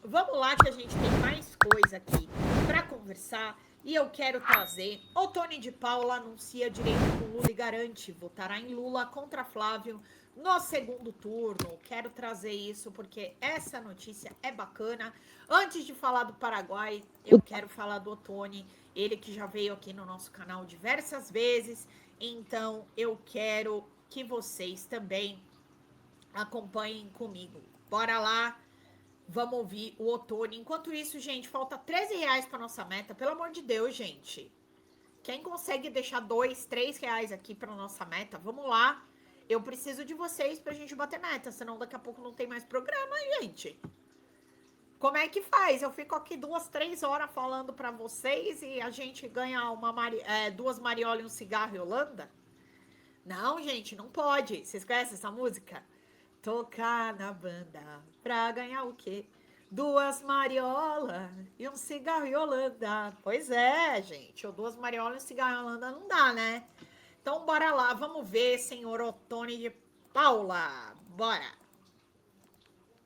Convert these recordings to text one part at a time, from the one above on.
vamos lá que a gente tem mais coisa aqui para conversar. E eu quero trazer, Ottoni de Paula anuncia direito com Lula e garante, votará em Lula contra Flávio no segundo turno. Quero trazer isso porque essa notícia é bacana. Antes de falar do Paraguai, eu quero falar do Ottoni, ele que já veio aqui no nosso canal diversas vezes. Então eu quero que vocês também acompanhem comigo. Bora lá. Vamos ouvir o Ottoni. Enquanto isso, gente, falta R$13 para nossa meta. Pelo amor de Deus, gente. Quem consegue deixar R$2, R$3 aqui para nossa meta? Vamos lá. Eu preciso de vocês pra gente bater meta, senão daqui a pouco não tem mais programa, gente. Como é que faz? Eu fico aqui 2, 3 horas falando para vocês e a gente ganha duas mariolas e um cigarro e Holanda? Não, gente, não pode. Vocês conhecem essa música? Tocar na banda pra ganhar o quê? 2 mariolas e um cigarro e Holanda. Pois é, gente. Ou 2 mariolas e um cigarro e Holanda não dá, né? Então, bora lá. Vamos ver, senhor Ottoni de Paula. Bora.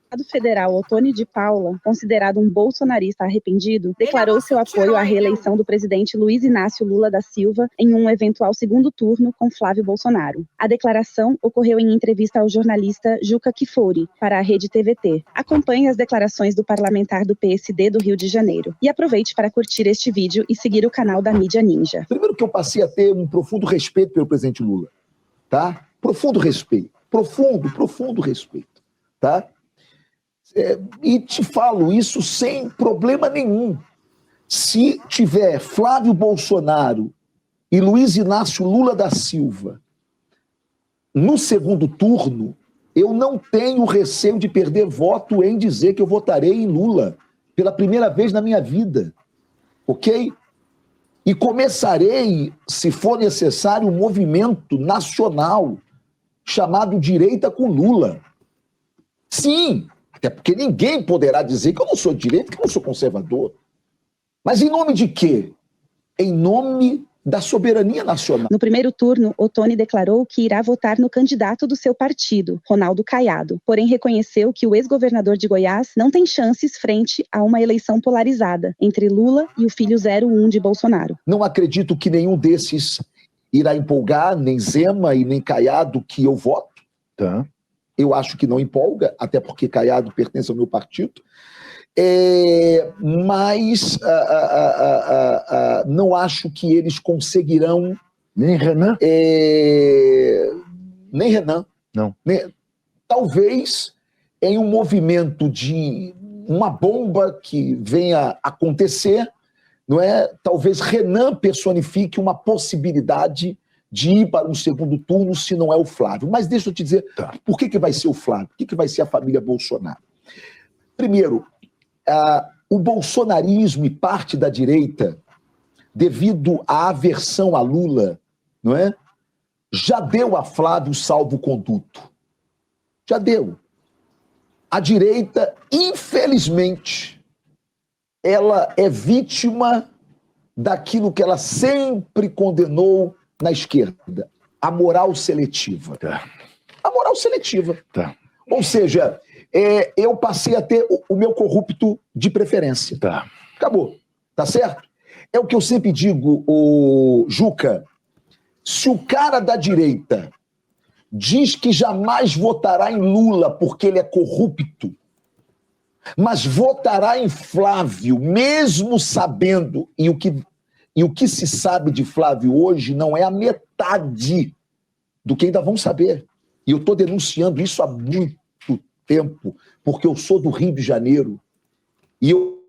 O deputado federal Ottoni de Paula, considerado um bolsonarista arrependido, declarou seu apoio à reeleição do presidente Luiz Inácio Lula da Silva em um eventual segundo turno com Flávio Bolsonaro. A declaração ocorreu em entrevista ao jornalista Juca Kfouri, para a Rede TVT. Acompanhe as declarações do parlamentar do PSD do Rio de Janeiro. E aproveite para curtir este vídeo e seguir o canal da Mídia Ninja. Primeiro que eu passei a ter um profundo respeito pelo presidente Lula, tá? Profundo respeito. Profundo respeito, tá? E te falo isso sem problema nenhum. Se tiver Flávio Bolsonaro e Luiz Inácio Lula da Silva no segundo turno, eu não tenho receio de perder voto em dizer que eu votarei em Lula pela primeira vez na minha vida, ok? E começarei, se for necessário, um movimento nacional chamado Direita com Lula. Sim! Até porque ninguém poderá dizer que eu não sou de direita, que eu não sou conservador. Mas em nome de quê? Em nome da soberania nacional. No primeiro turno, Ottoni declarou que irá votar no candidato do seu partido, Ronaldo Caiado. Porém, reconheceu que o ex-governador de Goiás não tem chances frente a uma eleição polarizada entre Lula e o filho 01 de Bolsonaro. Não acredito que nenhum desses irá empolgar, nem Zema e nem Caiado, que eu voto. Tá? Eu acho que não empolga, até porque Caiado pertence ao meu partido, mas não acho que eles conseguirão... Nem Renan? Nem Renan. Não. Talvez em um movimento de uma bomba que venha acontecer, não é? Talvez Renan personifique uma possibilidade de ir para um segundo turno, se não é o Flávio. Mas deixa eu te dizer, por que vai ser o Flávio? Por que vai ser a família Bolsonaro? Primeiro, o bolsonarismo e parte da direita, devido à aversão a Lula, não é? Já deu a Flávio salvo-conduto. Já deu. A direita, infelizmente, ela é vítima daquilo que ela sempre condenou na esquerda, a moral seletiva. Tá. A moral seletiva. Tá. Ou seja, eu passei a ter o meu corrupto de preferência. Tá. Acabou. Tá certo? É o que eu sempre digo, Juca, se o cara da direita diz que jamais votará em Lula porque ele é corrupto, mas votará em Flávio, mesmo sabendo, e o que se sabe de Flávio hoje não é a metade do que ainda vão saber. E eu estou denunciando isso há muito tempo, porque eu sou do Rio de Janeiro e eu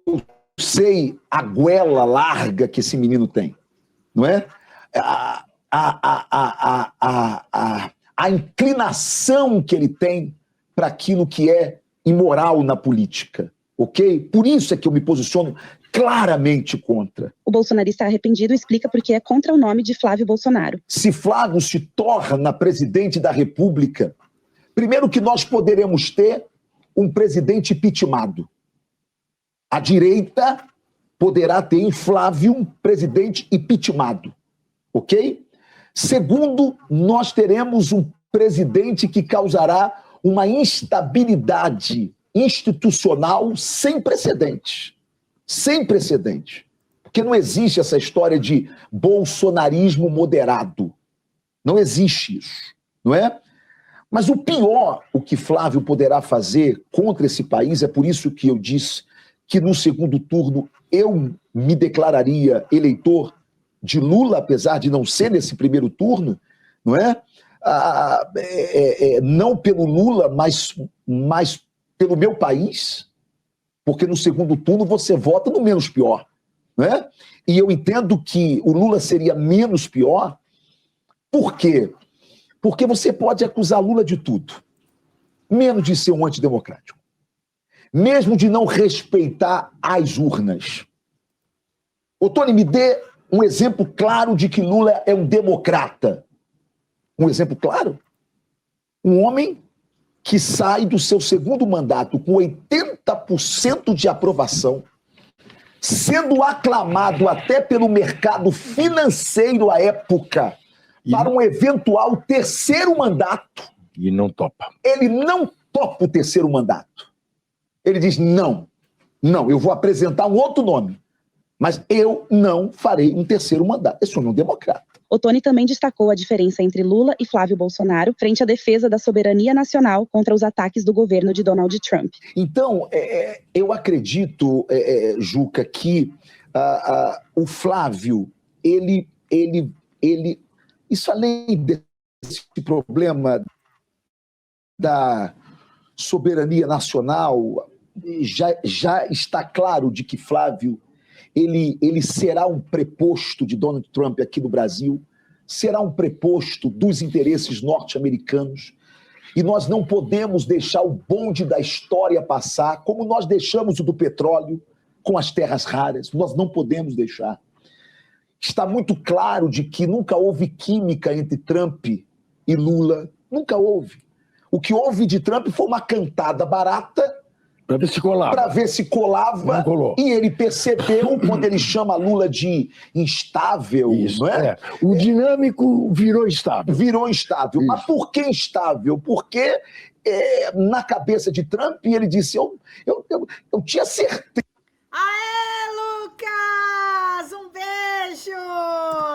sei a goela larga que esse menino tem, não é? A inclinação que ele tem para aquilo que é imoral na política, ok? Por isso é que eu me posiciono claramente contra. O bolsonarista arrependido explica por que é contra o nome de Flávio Bolsonaro. Se Flávio se torna presidente da República, primeiro que nós poderemos ter um presidente impeachmentado. A direita poderá ter em Flávio um presidente impeachmentado, ok? Segundo, nós teremos um presidente que causará uma instabilidade institucional sem precedentes. Sem precedentes. Porque não existe essa história de bolsonarismo moderado. Não existe isso, não é? Mas o pior, o que Flávio poderá fazer contra esse país, é por isso que eu disse que no segundo turno eu me declararia eleitor de Lula, apesar de não ser nesse primeiro turno, não é? Não pelo Lula, mas pelo meu país, porque no segundo turno você vota no menos pior, não é? E eu entendo que o Lula seria menos pior. Por quê? Porque você pode acusar Lula de tudo, menos de ser um antidemocrático, mesmo de não respeitar as urnas. Ô, Tony, me dê um exemplo claro de que Lula é um democrata. Um exemplo claro? Um homem que sai do seu segundo mandato com 80% de aprovação, sendo aclamado até pelo mercado financeiro à época para um eventual terceiro mandato. E não topa. Ele não topa o terceiro mandato. Ele diz, não, eu vou apresentar um outro nome, mas eu não farei um terceiro mandato. Eu sou um democrata. Ottoni também destacou a diferença entre Lula e Flávio Bolsonaro frente à defesa da soberania nacional contra os ataques do governo de Donald Trump. Então, eu acredito, Juca, que o Flávio, ele, isso além desse problema da soberania nacional, já está claro de que Flávio ele será um preposto de Donald Trump aqui no Brasil, será um preposto dos interesses norte-americanos, e nós não podemos deixar o bonde da história passar, como nós deixamos o do petróleo com as terras raras, nós não podemos deixar. Está muito claro de que nunca houve química entre Trump e Lula, nunca houve. O que houve de Trump foi uma cantada barata, para ver se colava. Para ver se colava. E ele percebeu, quando ele chama Lula de instável. Isso, não é? O dinâmico virou instável. Virou instável. Isso. Mas por que instável? Porque na cabeça de Trump ele disse, eu tinha certeza. Aê, Lucas! Um beijo!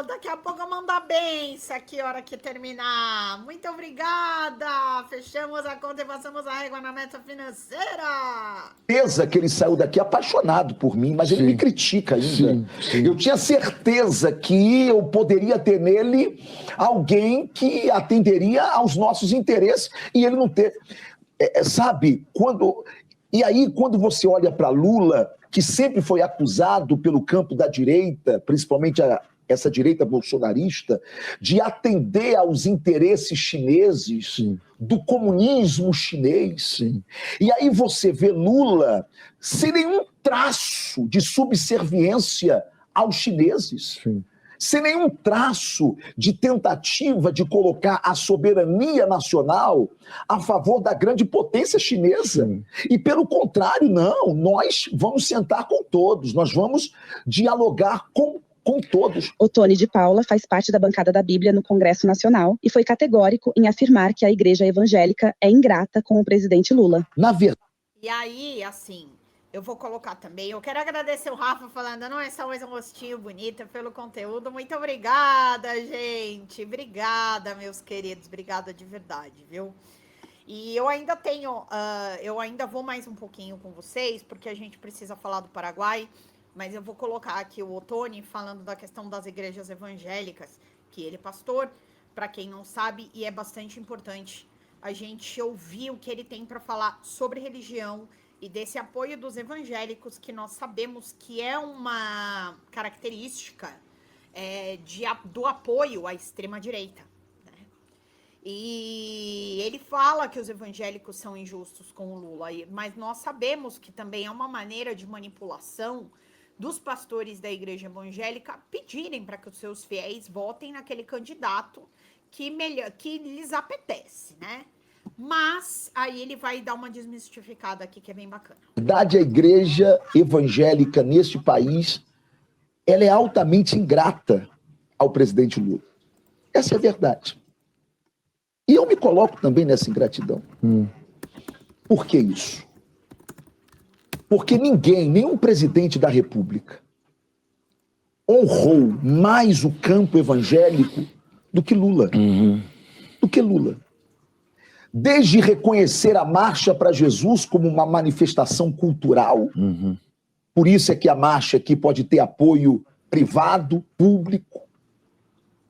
Daqui a pouco eu mando a benção aqui, hora que terminar. Muito obrigada! Fechamos a conta e passamos a régua na meta financeira. Certeza que ele saiu daqui apaixonado por mim, mas ele me critica ainda. Sim. Eu tinha certeza que eu poderia ter nele alguém que atenderia aos nossos interesses e ele não teve. Sabe, E aí, quando você olha para Lula, que sempre foi acusado pelo campo da direita, principalmente essa direita bolsonarista, de atender aos interesses chineses, do comunismo chinês. Sim. E aí você vê Lula sem nenhum traço de subserviência aos chineses. Sim. Sem nenhum traço de tentativa de colocar a soberania nacional a favor da grande potência chinesa. Sim. E, pelo contrário, não, nós vamos sentar com todos, nós vamos dialogar com todos. Ottoni de Paula faz parte da bancada da Bíblia no Congresso Nacional e foi categórico em afirmar que a igreja evangélica é ingrata com o presidente Lula. Na verdade. E aí, assim... Eu vou colocar também. Eu quero agradecer o Rafa falando, não é só mais um rostinho bonito pelo conteúdo. Muito obrigada, gente. Obrigada, meus queridos. Obrigada de verdade, viu? E eu ainda tenho, eu ainda vou mais um pouquinho com vocês, porque a gente precisa falar do Paraguai, mas eu vou colocar aqui o Ottoni falando da questão das igrejas evangélicas, que ele é pastor, para quem não sabe, e é bastante importante a gente ouvir o que ele tem para falar sobre religião, e desse apoio dos evangélicos, que nós sabemos que é uma característica do apoio à extrema-direita. Né? E ele fala que os evangélicos são injustos com o Lula, mas nós sabemos que também é uma maneira de manipulação dos pastores da igreja evangélica pedirem para que os seus fiéis votem naquele candidato que lhes apetece, né? Mas aí ele vai dar uma desmistificada aqui que é bem bacana. Na verdade, a igreja evangélica neste país, ela é altamente ingrata ao presidente Lula. Essa é a verdade. E eu me coloco também nessa ingratidão. Por que isso? Porque nenhum presidente da República honrou mais o campo evangélico do que Lula. Do que Lula. Desde reconhecer a Marcha para Jesus como uma manifestação cultural, por isso é que a marcha aqui pode ter apoio privado, público,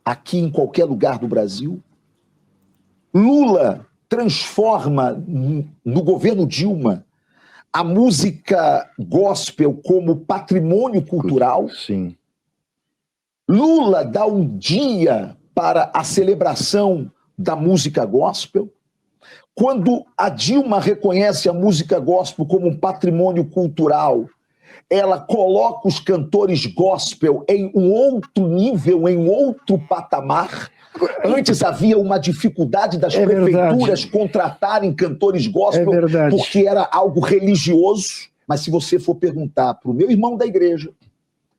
aqui em qualquer lugar do Brasil. Lula transforma no governo Dilma a música gospel como patrimônio cultural. Sim. Lula dá um dia para a celebração da música gospel. Quando a Dilma reconhece a música gospel como um patrimônio cultural, ela coloca os cantores gospel em um outro nível, em outro patamar. Antes havia uma dificuldade das prefeituras contratarem cantores gospel porque era algo religioso. Mas se você for perguntar para o meu irmão da igreja,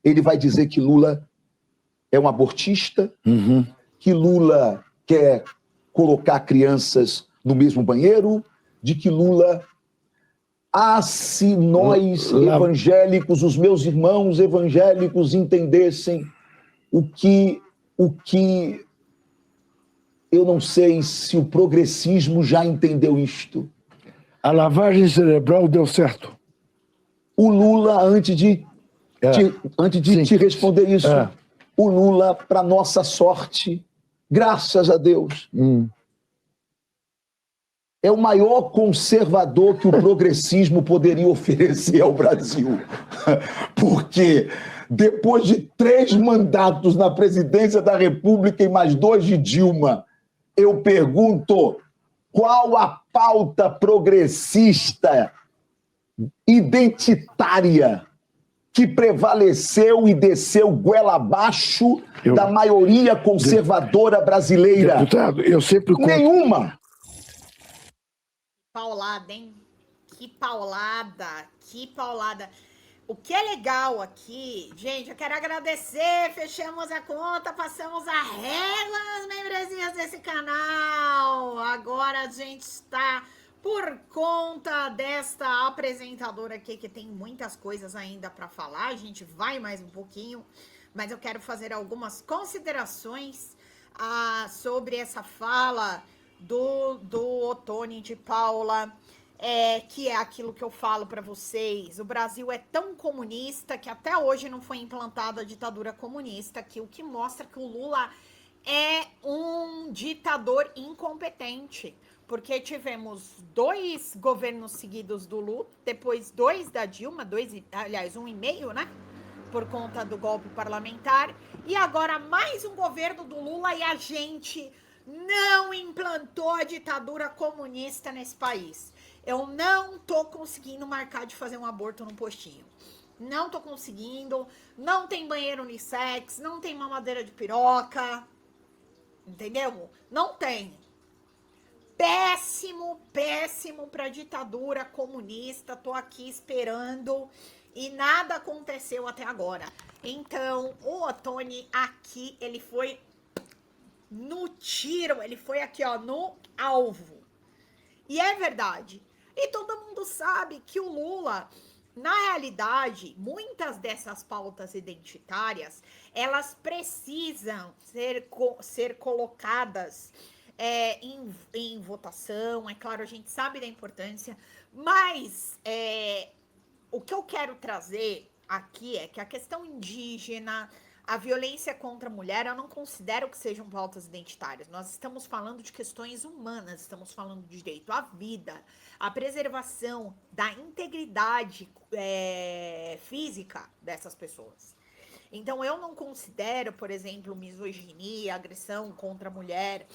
ele vai dizer que Lula é um abortista, que Lula quer colocar crianças no mesmo banheiro, de que Lula... se nós evangélicos, os meus irmãos evangélicos entendessem o que eu não sei se o progressismo já entendeu isto. A lavagem cerebral deu certo. O Lula, antes de te responder isso, o Lula, para nossa sorte, graças a Deus, é o maior conservador que o progressismo poderia oferecer ao Brasil. Porque depois de 3 mandatos na presidência da República e mais 2 de Dilma, eu pergunto, qual a pauta progressista identitária que prevaleceu e desceu goela abaixo da maioria conservadora brasileira? Deputado, eu sempre... Nenhuma! Paulada, hein? Que paulada, que paulada. O que é legal aqui, gente, eu quero agradecer, fechamos a conta, passamos a régua nas membresias desse canal. Agora a gente está por conta desta apresentadora aqui, que tem muitas coisas ainda para falar, a gente vai mais um pouquinho, mas eu quero fazer algumas considerações sobre essa fala do Ottoni de Paula, que é aquilo que eu falo para vocês. O Brasil é tão comunista que até hoje não foi implantada a ditadura comunista, que o que mostra que o Lula é um ditador incompetente, porque tivemos 2 governos seguidos do Lula, depois 2 da Dilma, 1,5, né? Por conta do golpe parlamentar, e agora mais um governo do Lula, e a gente não implantou a ditadura comunista nesse país. Eu não tô conseguindo marcar de fazer um aborto num postinho. Não tô conseguindo. Não tem banheiro unissex, não tem mamadeira de piroca. Entendeu? Não tem. Péssimo, péssimo pra ditadura comunista. Tô aqui esperando e nada aconteceu até agora. Então, o Ottoni aqui, ele foi no tiro, ele foi aqui, ó, no alvo. E é verdade. E todo mundo sabe que o Lula, na realidade, muitas dessas pautas identitárias, elas precisam ser colocadas em votação. É claro, a gente sabe da importância, mas o que eu quero trazer aqui é que a questão indígena, a violência contra a mulher, eu não considero que sejam pautas identitárias. Nós estamos falando de questões humanas, estamos falando de direito à vida, à preservação da integridade física dessas pessoas. Então, eu não considero, por exemplo, misoginia, agressão contra a mulher,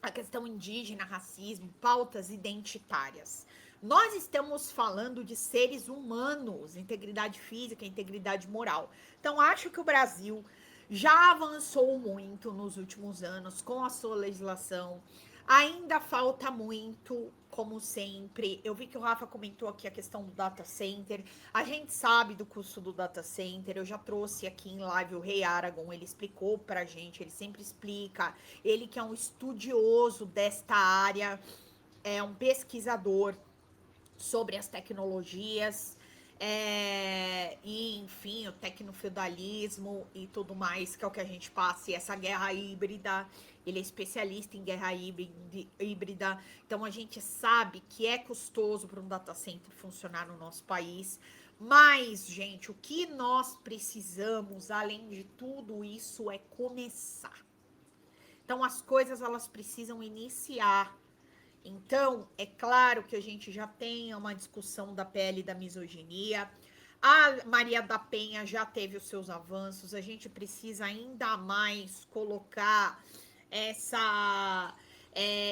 a questão indígena, racismo, pautas identitárias. Nós estamos falando de seres humanos, integridade física, integridade moral. Então, acho que o Brasil já avançou muito nos últimos anos com a sua legislação. Ainda falta muito, como sempre. Eu vi que o Rafa comentou aqui a questão do data center. A gente sabe do custo do data center. Eu já trouxe aqui em live o Rei Aragon. Ele explicou pra gente, ele sempre explica. Ele que é um estudioso desta área, é um pesquisador sobre as tecnologias. E, enfim, o tecnofeudalismo e tudo mais, que é o que a gente passa, e essa guerra híbrida, ele é especialista em guerra híbrida, então a gente sabe que é custoso para um data center funcionar no nosso país, mas, gente, o que nós precisamos, além de tudo isso, é começar. Então, as coisas, elas precisam iniciar. Então, é claro que a gente já tem uma discussão da PL da misoginia. A Maria da Penha já teve os seus avanços. A gente precisa ainda mais colocar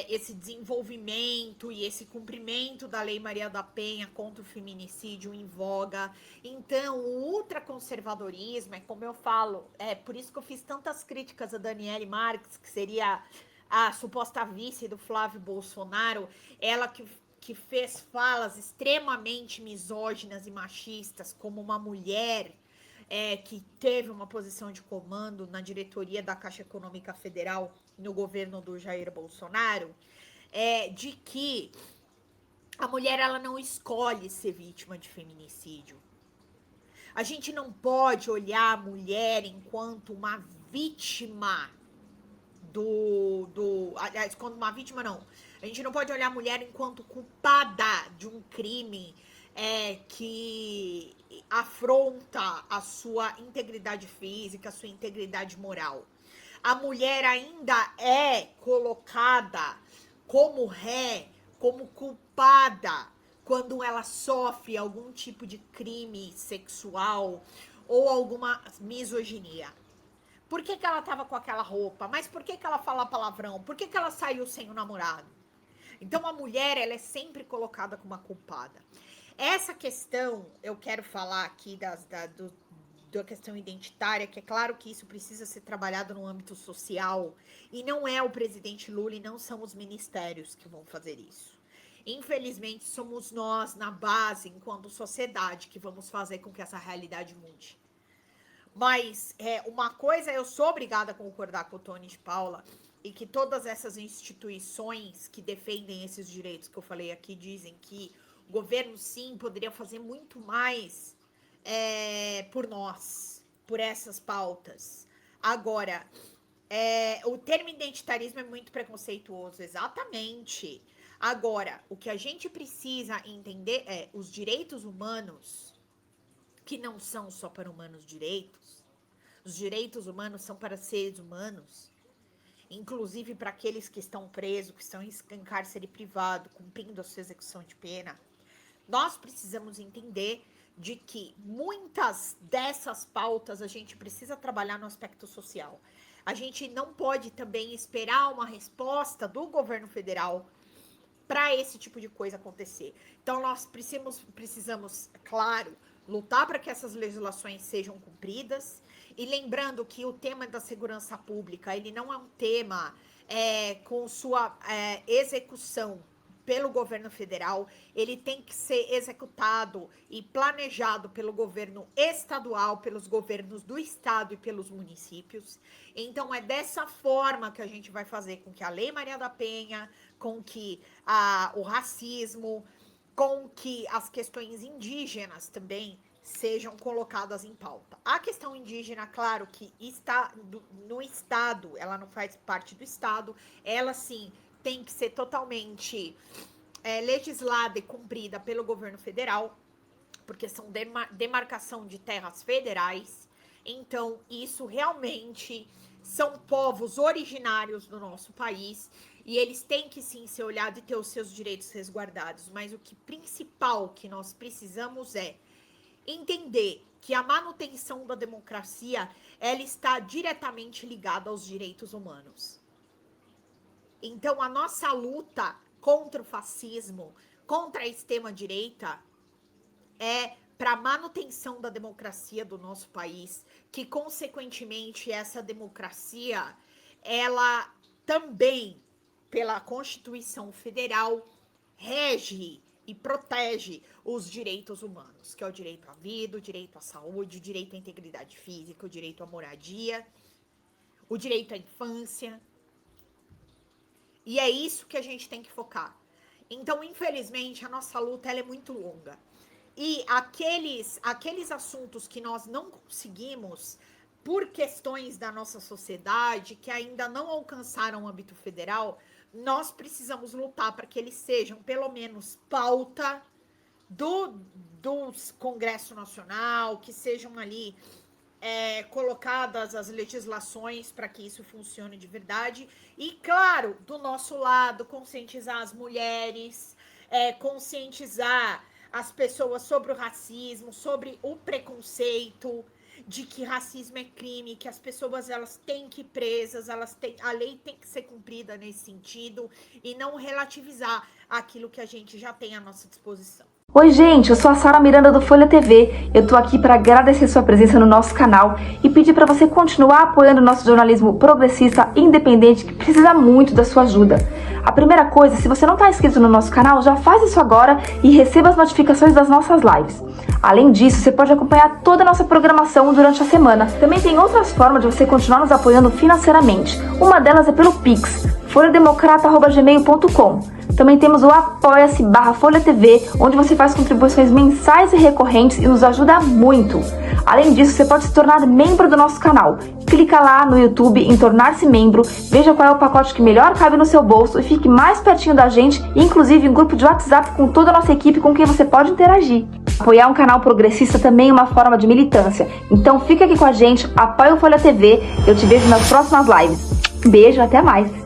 esse desenvolvimento e esse cumprimento da Lei Maria da Penha contra o feminicídio em voga. Então, o ultraconservadorismo, é como eu falo, é por isso que eu fiz tantas críticas a Daniele Marques, que seria a suposta vice do Flávio Bolsonaro, ela que fez falas extremamente misóginas e machistas, como uma mulher que teve uma posição de comando na diretoria da Caixa Econômica Federal no governo do Jair Bolsonaro, de que a mulher ela não escolhe ser vítima de feminicídio. A gente não pode olhar a mulher enquanto uma vítima aliás, quando uma vítima não. A gente não pode olhar a mulher enquanto culpada de um crime que afronta a sua integridade física, a sua integridade moral. A mulher ainda é colocada como ré, como culpada, quando ela sofre algum tipo de crime sexual ou alguma misoginia. Por que ela tava com aquela roupa? Mas por que ela fala palavrão? Por que ela saiu sem o namorado? Então, a mulher, ela é sempre colocada como uma culpada. Essa questão, eu quero falar aqui da questão identitária, que é claro que isso precisa ser trabalhado no âmbito social, e não é o presidente Lula e não são os ministérios que vão fazer isso. Infelizmente, somos nós, na base, enquanto sociedade, que vamos fazer com que essa realidade mude. Mas uma coisa, eu sou obrigada a concordar com o Tony de Paula, e que todas essas instituições que defendem esses direitos que eu falei aqui dizem que o governo, sim, poderia fazer muito mais por nós, por essas pautas. Agora, o termo identitarismo é muito preconceituoso, exatamente. Agora, o que a gente precisa entender é os direitos humanos, que não são só para humanos direitos. Os direitos humanos são para seres humanos, inclusive para aqueles que estão presos, que estão em cárcere privado, cumprindo a sua execução de pena. Nós precisamos entender de que muitas dessas pautas a gente precisa trabalhar no aspecto social. A gente não pode também esperar uma resposta do governo federal para esse tipo de coisa acontecer. Então, nós precisamos, claro, lutar para que essas legislações sejam cumpridas. E lembrando que o tema da segurança pública, ele não é um tema com sua execução pelo governo federal, ele tem que ser executado e planejado pelo governo estadual, pelos governos do estado e pelos municípios. Então, é dessa forma que a gente vai fazer com que a Lei Maria da Penha, com que o racismo, com que as questões indígenas também sejam colocadas em pauta. A questão indígena, claro que está no Estado, ela não faz parte do Estado, ela sim tem que ser totalmente legislada e cumprida pelo governo federal, porque são demarcação de terras federais. Então, isso realmente são povos originários do nosso país e eles têm que sim ser olhados e ter os seus direitos resguardados. Mas o que principal que nós precisamos é entender que a manutenção da democracia, ela está diretamente ligada aos direitos humanos. Então, a nossa luta contra o fascismo, contra a extrema-direita, é para a manutenção da democracia do nosso país, que, consequentemente, essa democracia, ela também, pela Constituição Federal, rege e protege os direitos humanos, que é o direito à vida, o direito à saúde, o direito à integridade física, o direito à moradia, o direito à infância. E é isso que a gente tem que focar. Então, infelizmente, a nossa luta ela é muito longa. E aqueles assuntos que nós não conseguimos, por questões da nossa sociedade, que ainda não alcançaram o âmbito federal, nós precisamos lutar para que eles sejam, pelo menos, pauta do Congresso Nacional, que sejam ali colocadas as legislações para que isso funcione de verdade. E, claro, do nosso lado, conscientizar as mulheres, conscientizar as pessoas sobre o racismo, sobre o preconceito, de que racismo é crime, que as pessoas elas têm que ir presas, a lei tem que ser cumprida nesse sentido e não relativizar aquilo que a gente já tem à nossa disposição. Oi gente, eu sou a Sara Miranda do Folha TV, eu tô aqui para agradecer sua presença no nosso canal e pedir para você continuar apoiando o nosso jornalismo progressista independente que precisa muito da sua ajuda. A primeira coisa, se você não está inscrito no nosso canal, já faz isso agora e receba as notificações das nossas lives. Além disso, você pode acompanhar toda a nossa programação durante a semana. Também tem outras formas de você continuar nos apoiando financeiramente. Uma delas é pelo Pix, folhademocrata@gmail.com. Também temos o apoia-se/Folha TV, onde você faz contribuições mensais e recorrentes e nos ajuda muito. Além disso, você pode se tornar membro do nosso canal. Clica lá no YouTube em tornar-se membro, veja qual é o pacote que melhor cabe no seu bolso e fique mais pertinho da gente, inclusive em grupo de WhatsApp com toda a nossa equipe com quem você pode interagir. Apoiar um canal progressista também é uma forma de militância. Então fica aqui com a gente, apoia o Folha TV, eu te vejo nas próximas lives. Beijo, até mais!